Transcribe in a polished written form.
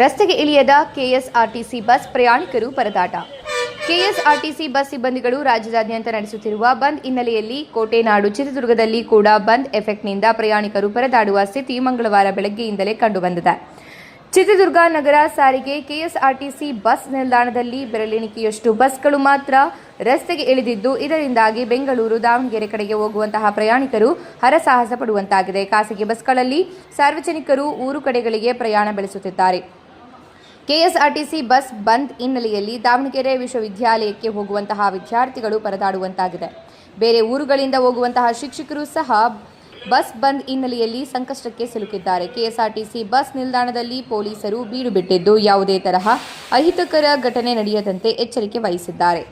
ರಸ್ತೆಗೆ ಇಳಿಯದ KSRTC bus ಪ್ರಯಾಣಿಕರು ಪರದಾಟ. ಕೆಎಸ್ಆರ್ಟಿಸಿ ಬಸ್ ಸಿಬ್ಬಂದಿಗಳು ರಾಜ್ಯದಾದ್ಯಂತ ನಡೆಸುತ್ತಿರುವ ಬಂದ್ ಹಿನ್ನೆಲೆಯಲ್ಲಿ ಕೋಟೆನಾಡು ಚಿತ್ರದುರ್ಗದಲ್ಲಿ ಕೂಡ ಬಂದ್ ಎಫೆಕ್ಟ್ನಿಂದ ಪ್ರಯಾಣಿಕರು ಪರದಾಡುವ ಸ್ಥಿತಿ ಮಂಗಳವಾರ ಬೆಳಗ್ಗೆಯಿಂದಲೇ ಕಂಡುಬಂದಿದೆ. ಚಿತ್ರದುರ್ಗ ನಗರ ಸಾರಿಗೆ ಕೆಎಸ್ಆರ್ಟಿಸಿ ಬಸ್ ನಿಲ್ದಾಣದಲ್ಲಿ ಬೆರಳೆಣಿಕೆಯಷ್ಟು ಬಸ್ಗಳು ಮಾತ್ರ ರಸ್ತೆಗೆ ಇಳಿದಿದ್ದು, ಇದರಿಂದಾಗಿ ಬೆಂಗಳೂರು, ದಾವಣಗೆರೆ ಕಡೆಗೆ ಹೋಗುವಂತಹ ಪ್ರಯಾಣಿಕರು ಹರಸಾಹಸ ಪಡುವಂತಾಗಿದೆ. ಖಾಸಗಿ ಬಸ್ಗಳಲ್ಲಿ ಸಾರ್ವಜನಿಕರು ಊರು ಕಡೆಗಳಿಗೆ ಪ್ರಯಾಣ ಬೆಳೆಸುತ್ತಿದ್ದಾರೆ. ಕೆಎಸ್ಆರ್ಟಿಸಿ ಬಸ್ ಬಂದ್ ಹಿನ್ನೆಲೆಯಲ್ಲಿ ದಾವಣಗೆರೆ ವಿಶ್ವವಿದ್ಯಾಲಯಕ್ಕೆ ಹೋಗುವಂತಹ ವಿದ್ಯಾರ್ಥಿಗಳು ಪರದಾಡುವಂತಾಗಿದೆ. ಬೇರೆ ಊರುಗಳಿಂದ ಹೋಗುವಂತಹ ಶಿಕ್ಷಕರು ಸಹ ಬಸ್ ಬಂದ್ ಹಿನ್ನೆಲೆಯಲ್ಲಿ ಸಂಕಷ್ಟಕ್ಕೆ ಸಿಲುಕಿದ್ದಾರೆ. ಕೆಎಸ್ಆರ್ಟಿಸಿ ಬಸ್ ನಿಲ್ದಾಣದಲ್ಲಿ ಪೊಲೀಸರು ಬೀಡು ಬಿಟ್ಟಿದ್ದು, ಯಾವುದೇ ತರಹ ಅಹಿತಕರ ಘಟನೆ ನಡೆಯದಂತೆ ಎಚ್ಚರಿಕೆ ವಹಿಸಿದ್ದಾರೆ.